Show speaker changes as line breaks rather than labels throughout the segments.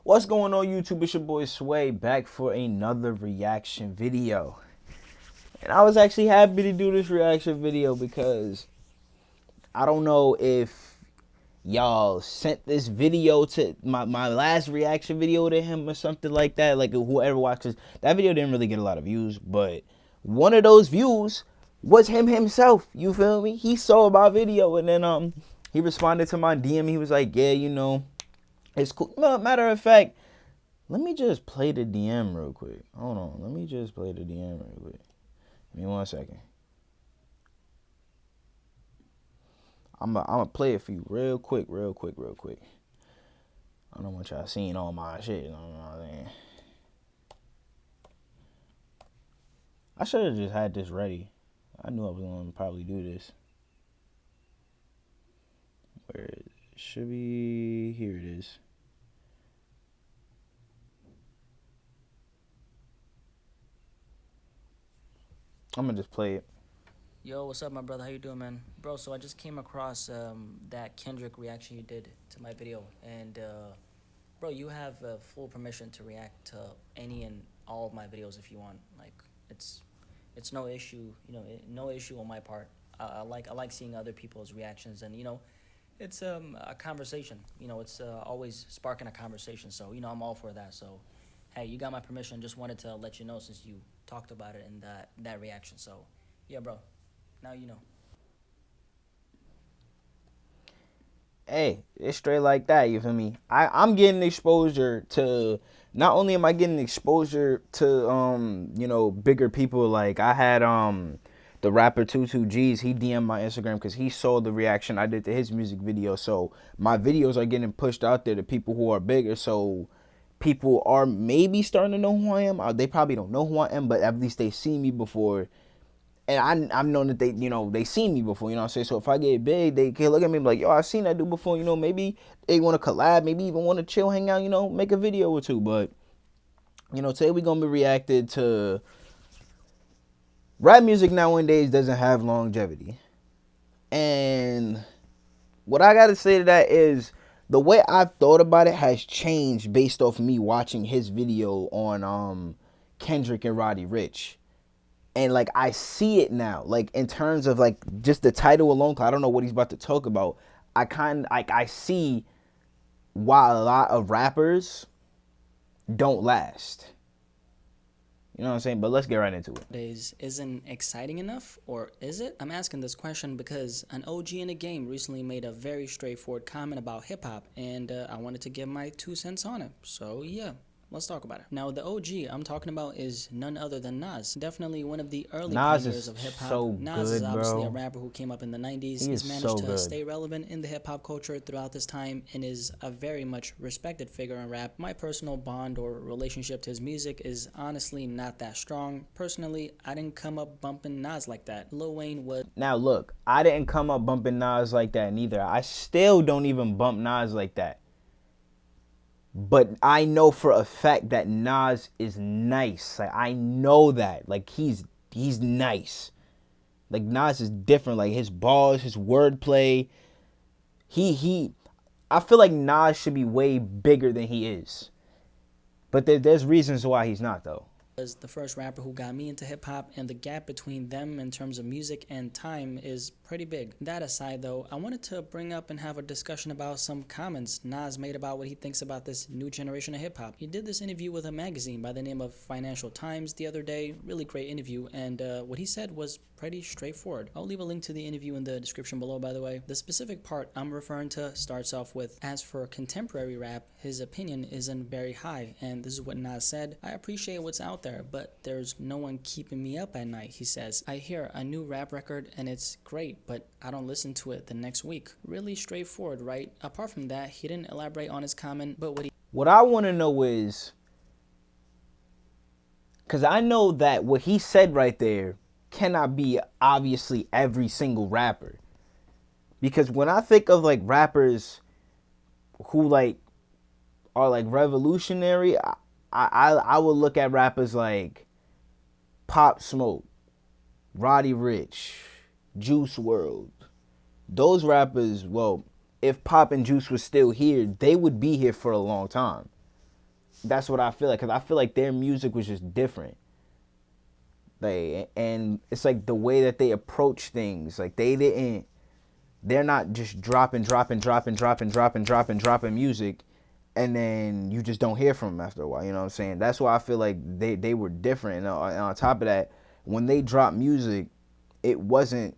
What's going on, YouTube? It's your boy Sway back for another reaction video. And I was actually happy to do this reaction video because I don't know if y'all sent this video to my last reaction video to him or something like that. Like whoever watches that video didn't really get a lot of views, but one of those views was him himself. You feel me? He saw my video and then he responded to my DM. He was like, yeah, it's cool. Matter of fact, let me just play the DM real quick. Hold on. Let me just play the DM real quick. Give me 1 second. I'm gonna play it for you real quick. I don't want y'all seeing all my shit. You know what I'm saying? I should have just had this ready. I knew I was gonna probably do this. Where it should be? Here it is. I'm gonna just play it.
Yo, what's up, my brother? How you doing, man? Bro, so I just came across that Kendrick reaction you did to my video, and bro, you have full permission to react to any and all of my videos if you want. Like, it's no issue, no issue on my part. I like seeing other people's reactions, and it's a conversation. It's always sparking a conversation. So I'm all for that. So, hey, you got my permission. Just wanted to let you know since you talked about it in that reaction. So, yeah, bro. Now you know.
Hey, it's straight like that, you feel me? I'm getting exposure to, not only am I getting exposure to bigger people. Like I had the rapper 22G's, he DM'd my Instagram because he saw the reaction I did to his music video. So my videos are getting pushed out there to people who are bigger. So people are maybe starting to know who I am. They probably don't know who I am, but at least they see me before. And I've known that they seen me before, you know what I'm saying? So if I get big, they can look at me and be like, yo, I've seen that dude before, maybe they want to collab, maybe even want to chill, hang out, make a video or two. But, today we're going to be reacted to rap music nowadays doesn't have longevity. And what I got to say to that is the way I've thought about it has changed based off me watching his video on Kendrick and Roddy Ricch. And like I see it now, like in terms of like just the title alone, 'cause I don't know what he's about to talk about. I see why a lot of rappers don't last. You know what I'm saying? But let's get right into it.
Days isn't exciting enough, or is it? I'm asking this question because an OG in the game recently made a very straightforward comment about hip hop, and I wanted to give my 2 cents on it. So yeah. Let's talk about it. Now, the OG I'm talking about is none other than Nas. Definitely one of the early pioneers of hip-hop.
So
Nas
good,
is obviously
bro.
a rapper who came up in the 90s.
He's
managed
so
to
good.
stay relevant in the hip-hop culture throughout this time and is a very much respected figure in rap. My personal bond or relationship to his music is honestly not that strong. Personally, I didn't come up bumping Nas like that. Lil Wayne was...
Now, look, I didn't come up bumping Nas like that neither. I still don't even bump Nas like that. But I know for a fact that Nas is nice. Like I know that. Like he's nice. Like Nas is different. Like his bars, his wordplay. I feel like Nas should be way bigger than he is. But there's reasons why he's not though.
Was the first rapper who got me into hip-hop, and the gap between them in terms of music and time is pretty big. That aside though, I wanted to bring up and have a discussion about some comments Nas made about what he thinks about this new generation of hip-hop. He did this interview with a magazine by the name of Financial Times the other day. Really great interview, and what he said was pretty straightforward. I'll leave a link to the interview in the description below, by the way. The specific part I'm referring to starts off with, as for contemporary rap, his opinion isn't very high, and this is what Nas said. I appreciate what's out there, but there's no one keeping me up at night, he says. I hear a new rap record and it's great, but I don't listen to it the next week. Really straightforward, right? Apart from that, he didn't elaborate on his comment, but
what I want to know is, because I know that what he said right there cannot be obviously every single rapper. Because when I think of like rappers who like are like revolutionary, I would look at rappers like Pop Smoke, Roddy Ricch, Juice WRLD. Those rappers, well, if Pop and Juice was still here, they would be here for a long time. That's what I feel like, cause I feel like their music was just different. Like, and it's like the way that they approach things. Like they're not just dropping music, and then you just don't hear from them after a while. You know what I'm saying? That's why I feel like they were different. And on top of that, when they dropped music, it wasn't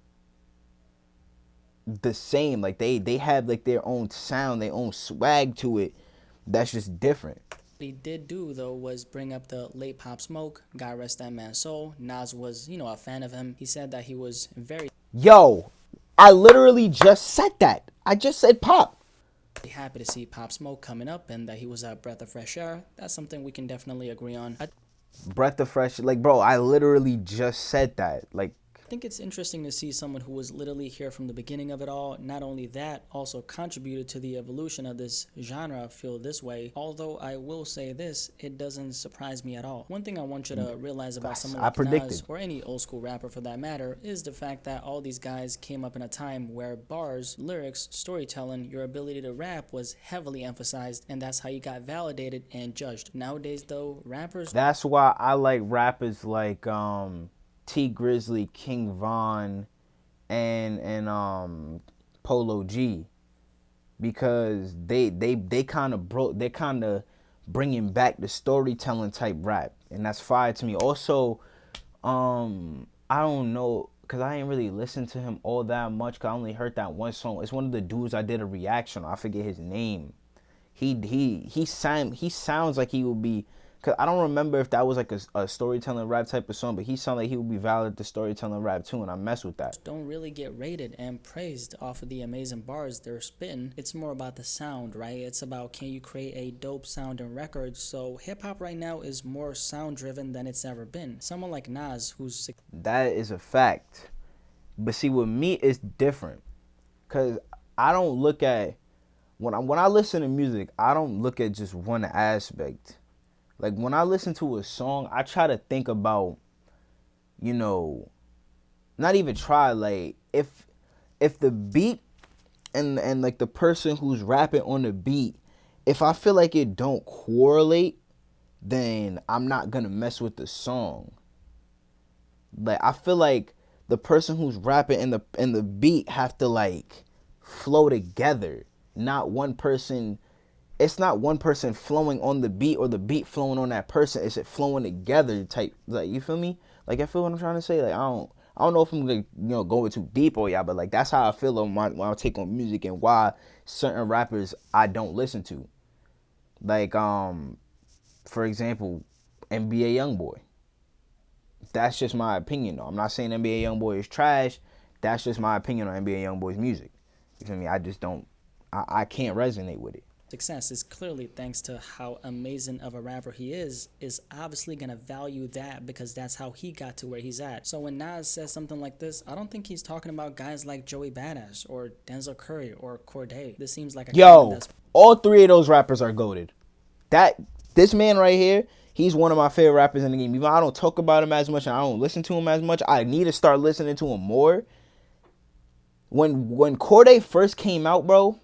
the same. Like they had like their own sound, their own swag to it. That's just different.
What he did do though was bring up the late Pop Smoke. God rest that man's soul. Nas was, a fan of him. He said that he was very
Yo, I literally just said that. I just said Pop.
happy to see Pop Smoke coming up and that he was a breath of fresh air. That's something we can definitely agree on.
Breath of fresh, like, bro, I literally just said that. Like,
I think it's interesting to see someone who was literally here from the beginning of it all. Not only that, also contributed to the evolution of this genre feel this way. Although I will say this, it doesn't surprise me at all. One thing I want you to realize about someone like Nas, or any old school rapper for that matter, is the fact that all these guys came up in a time where bars, lyrics, storytelling, your ability to rap was heavily emphasized, and that's how you got validated and judged. Nowadays though, rappers...
That's why I like rappers like T Grizzly, King Von, and Polo G, because they kind of they're kind of bringing back the storytelling type rap, and that's fire to me. Also, I don't know, cause I ain't really listened to him all that much. Cause I only heard that one song. It's one of the dudes I did a reaction on. I forget his name. He sounds like he would be. Cause I don't remember if that was like a storytelling rap type of song, but he sounded like he would be valid to storytelling rap too, and I mess with that.
Don't really get rated and praised off of the amazing bars they're spitting. It's more about the sound, right? It's about, can you create a dope sounding record? So hip hop right now is more sound driven than it's ever been. Someone like Nas, who's...
That is a fact. But see, with me, it's different, cause I don't look at when I listen to music, I don't look at just one aspect. Like, when I listen to a song, I try to think about, not even try, like, if the beat and like the person who's rapping on the beat, if I feel like it don't correlate, then I'm not gonna mess with the song. Like, I feel like the person who's rapping and the beat have to like flow together, not one person. It's not one person flowing on the beat or the beat flowing on that person. It's it flowing together type. Like, you feel me? Like, I feel what I'm trying to say. Like, I don't know if I'm gonna going too deep or y'all, but like that's how I feel on when I take on music and why certain rappers I don't listen to. Like, for example, NBA YoungBoy. That's just my opinion though. I'm not saying NBA YoungBoy is trash. That's just my opinion on NBA YoungBoy's music. You feel me? I just don't. I can't resonate with it.
Success is clearly thanks to how amazing of a rapper he is obviously going to value that because that's how he got to where he's at. So when Nas says something like this, I don't think he's talking about guys like Joey Badass or Denzel Curry or Cordae. This seems like a
all three of those rappers are goated. This man right here, he's one of my favorite rappers in the game. Even though I don't talk about him as much and I don't listen to him as much, I need to start listening to him more. When Cordae first came out, bro,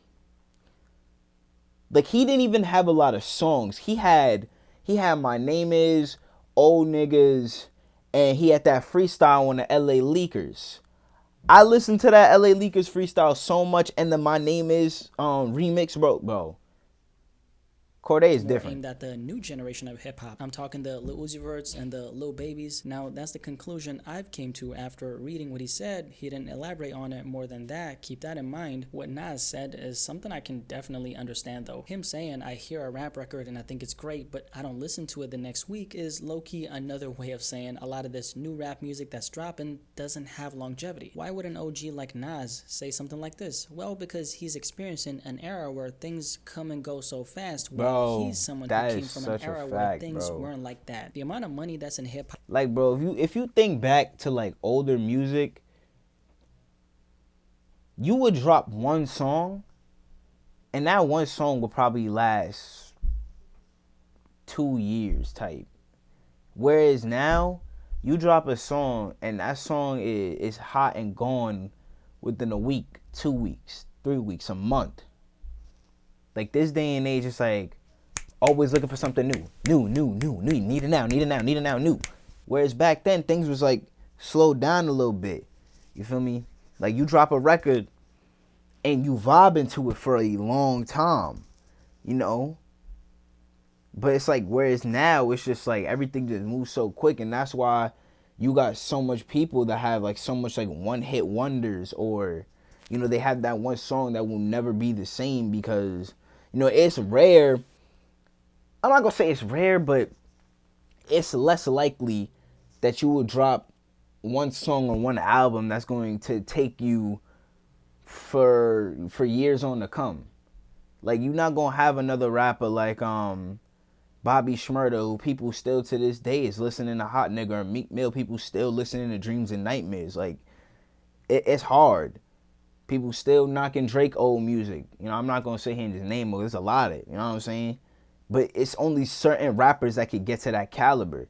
like, he didn't even have a lot of songs. He had My Name Is, Old Niggas, and he had that freestyle on the LA Leakers. I listened to that LA Leakers freestyle so much, and the My Name Is remix, bro. Cordae is different.
Aimed at the new generation of hip hop. I'm talking the Lil Uzi Verts and the Lil Babies. Now, that's the conclusion I've came to after reading what he said. He didn't elaborate on it more than that. Keep that in mind. What Nas said is something I can definitely understand, though. Him saying, I hear a rap record and I think it's great, but I don't listen to it the next week is low-key another way of saying a lot of this new rap music that's dropping doesn't have longevity. Why would an OG like Nas say something like this? Well, because he's experiencing an era where things come and go so fast. He's someone who came from an era where things weren't like that. The amount of money that's in hip hop.
Like, bro, if you think back to like older music, you would drop one song, and that one song would probably last 2 years type. Whereas now, you drop a song, and that song is hot and gone within a week, 2 weeks, 3 weeks, a month. Like, this day and age, it's like, always looking for something new. Need it now, new. Whereas back then things was like slowed down a little bit. You feel me? Like you drop a record and you vibe into it for a long time, you know. But it's like whereas now it's just like everything just moves so quick, and that's why you got so much people that have like so much like one hit wonders, or you know they have that one song that will never be the same because you know it's rare. I'm not gonna say it's rare, but it's less likely that you will drop one song on one album that's going to take you for years on to come. Like you're not gonna have another rapper like Bobby Shmurda, who people still to this day is listening to Hot Nigga, or Meek Mill, people still listening to Dreams and Nightmares. Like it's hard. People still knocking Drake old music. You know, I'm not gonna sit here and just name it. There's a lot of it. You know what I'm saying? But it's only certain rappers that could get to that caliber.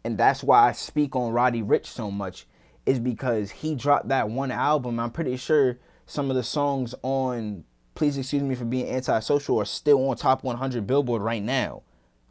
And that's why I speak on Roddy Ricch so much, is because he dropped that one album. I'm pretty sure some of the songs on Please Excuse Me for Being Antisocial are still on top 100 Billboard right now.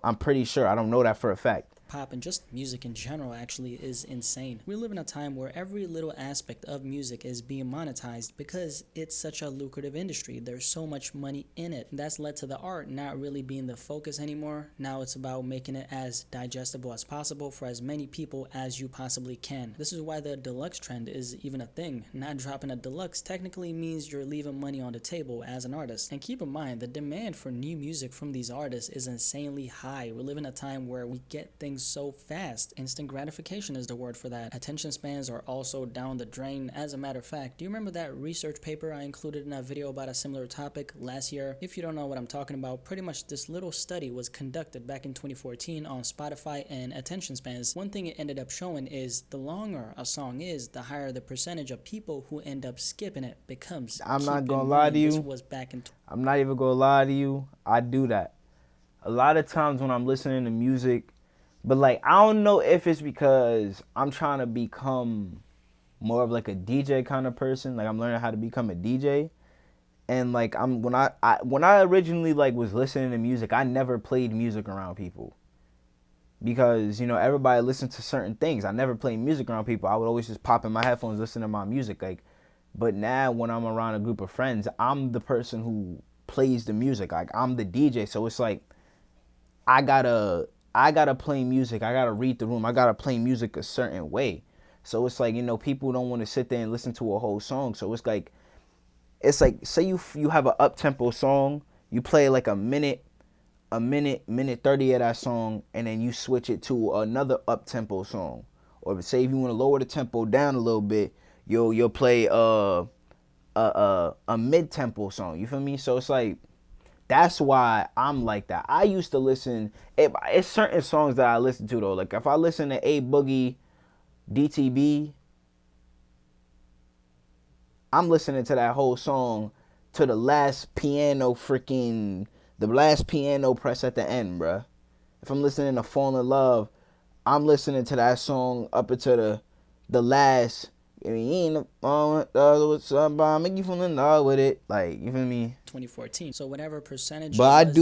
I'm pretty sure. I don't know that for a fact.
Pop and just music in general actually is insane. We live in a time where every little aspect of music is being monetized because it's such a lucrative industry. There's so much money in it. That's led to the art not really being the focus anymore. Now it's about making it as digestible as possible for as many people as you possibly can. This is why the deluxe trend is even a thing. Not dropping a deluxe technically means you're leaving money on the table as an artist. And keep in mind, the demand for new music from these artists is insanely high. We live in a time where we get things so fast. Instant gratification is the word for that. Attention spans are also down the drain. As a matter of fact, do you remember that research paper I included in a video about a similar topic last year? If you don't know what I'm talking about, pretty much this little study was conducted back in 2014 on Spotify and attention spans. One thing it ended up showing is the longer a song is, the higher the percentage of people who end up skipping it becomes.
I'm not gonna lie to you.
This was back in
I'm not even gonna lie to you. I do that a lot of times when I'm listening to music. But like I don't know if it's because I'm trying to become more of like a DJ kind of person. Like I'm learning how to become a DJ. And like when I originally like was listening to music, I never played music around people. Because, you know, everybody listens to certain things. I never played music around people. I would always just pop in my headphones, listen to my music. Like, but now when I'm around a group of friends, I'm the person who plays the music. Like I'm the DJ. So it's like I gotta play music. I gotta read the room. I gotta play music a certain way. So it's like, you know, people don't want to sit there and listen to a whole song. So it's like say you have an up tempo song, you play like a minute 30 of that song, and then you switch it to another up tempo song. Or say if you want to lower the tempo down a little bit, you'll play a mid tempo song. You feel me? So it's like, that's why I'm like that. I used to listen. It's certain songs that I listen to though. Like if I listen to A Boogie, DTB, I'm listening to that whole song to the last piano press at the end, bruh. If I'm listening to Fall in Love, I'm listening to that song up until the last. Make you fall in love with it. Like, you feel me?
2014. So whatever percentage
but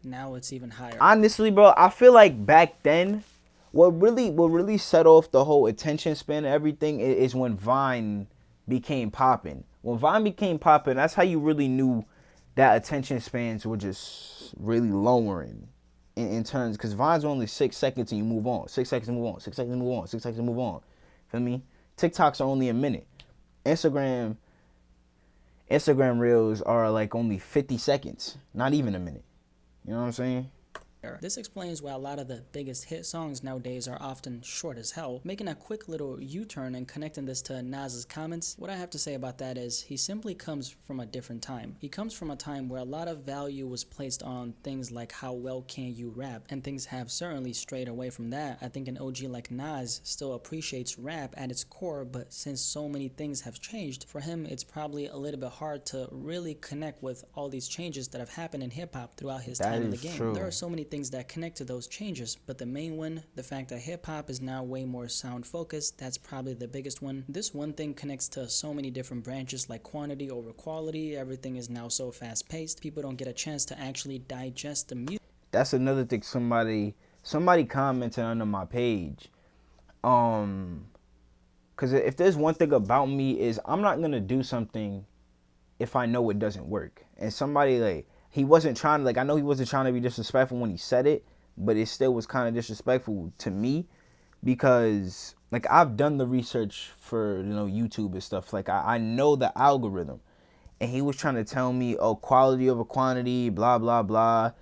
now it's even higher.
Honestly, bro, I feel like back then, what really set off the whole attention span and everything is when Vine became popping. When Vine became popping, that's how you really knew that attention spans were just really lowering in terms, because Vine's only 6 seconds and you move on. 6 seconds and move on. 6 seconds and move on. 6 seconds and move on. Feel me? TikToks are only a minute. Instagram reels are like only 50 seconds. Not even a minute. You know what I'm saying?
This explains why a lot of the biggest hit songs nowadays are often short as hell. Making a quick little U-turn and connecting this to Nas's comments, what I have to say about that is he simply comes from a different time. He comes from a time where a lot of value was placed on things like how well can you rap, and things have certainly strayed away from that. I think an OG like Nas still appreciates rap at its core, but since so many things have changed, for him it's probably a little bit hard to really connect with all these changes that have happened in hip-hop throughout his time in the game.
True.
There are so many things that connect to those changes, but the main one, the fact that hip-hop is now way more sound focused, that's probably the biggest one. This one thing connects to so many different branches, like quantity over quality. Everything is now so fast-paced, people don't get a chance to actually digest the music.
that's another thing. Somebody commented under my page. Because if there's one thing about me is I'm not gonna do something if I know it doesn't work. And somebody like he wasn't trying to, like, I know he wasn't trying to be disrespectful when he said it, but it still was kind of disrespectful to me because like I've done the research for YouTube and stuff. Like I know the algorithm, and he was trying to tell me, oh, quality over quantity, blah blah blah.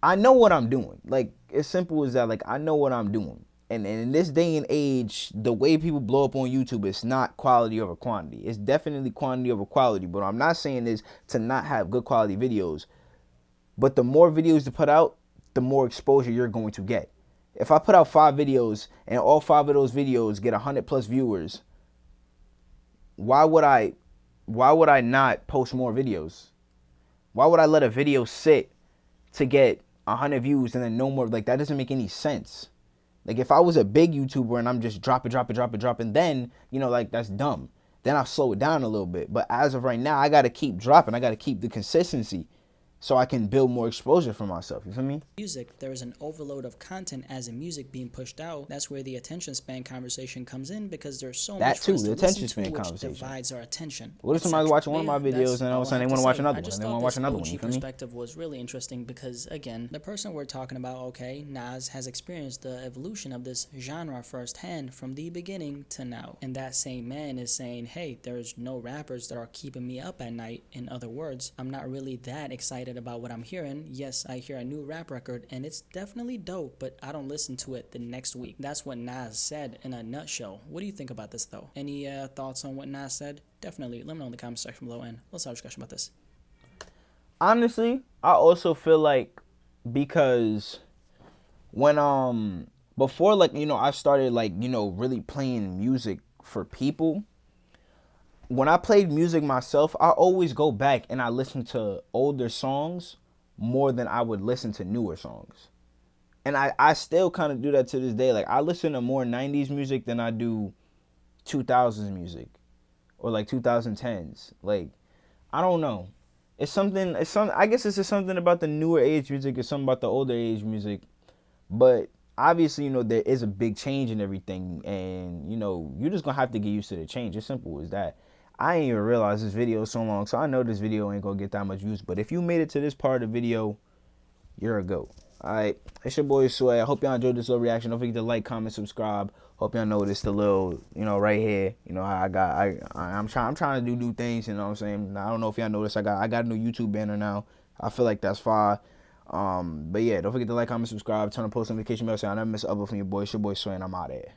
I know what I'm doing. Like, as simple as that. Like, I know what I'm doing. And in this day and age, the way people blow up on YouTube, it's not quality over quantity. It's definitely quantity over quality. But what I'm not saying is to not have good quality videos. But the more videos you put out, the more exposure you're going to get. If I put out 5 videos and all 5 of those videos get 100 plus viewers, why would I not post more videos? Why would I let a video sit to get 100 views and then no more? Like, that doesn't make any sense. Like, if I was a big YouTuber and I'm just dropping, then, like, that's dumb. Then I'll slow it down a little bit. But as of right now, I got to keep dropping. I got to keep the consistency so I can build more exposure for myself. You feel me?
Music, there is an overload of content as in music being pushed out. That's where the attention span conversation comes in, because there's so much for us to listen to, which divides our attention.
What if somebody's watching one of my videos and all of a sudden they want to watch another one? And they want to watch another one. You feel me?
Perspective was really interesting because, again, the person we're talking about, okay, Nas has experienced the evolution of this genre firsthand from the beginning to now. And that same man is saying, hey, there's no rappers that are keeping me up at night. In other words, I'm not really that excited about what I'm hearing. Yes, I hear a new rap record and it's definitely dope, but I don't listen to it the next week. That's what Nas said in a nutshell. What do you think about this though? Any thoughts on what Nas said? Definitely let me know in the comment section below and let's have a discussion about this.
Honestly, I also feel like, because when before, like, I started, like, really playing music for people, when I played music myself, I always go back and I listen to older songs more than I would listen to newer songs. And I still kind of do that to this day. Like, I listen to more 90s music than I do 2000s music or like 2010s. Like, I don't know. I guess it's just something about the newer age music or something about the older age music. But obviously, there is a big change in everything. And, you're just going to have to get used to the change. It's simple as that. I ain't even realize this video is so long, so I know this video ain't gonna get that much views. But if you made it to this part of the video, you're a GOAT. Alright, it's your boy Sway. I hope y'all enjoyed this little reaction. Don't forget to like, comment, subscribe. Hope y'all noticed the little, right here. I'm trying to do new things. You know what I'm saying? I don't know if y'all noticed. I got a new YouTube banner now. I feel like that's fire. But yeah, don't forget to like, comment, subscribe, turn on post notification bell so y'all never miss an upload from your boy. It's your boy Sway, and I'm out of here.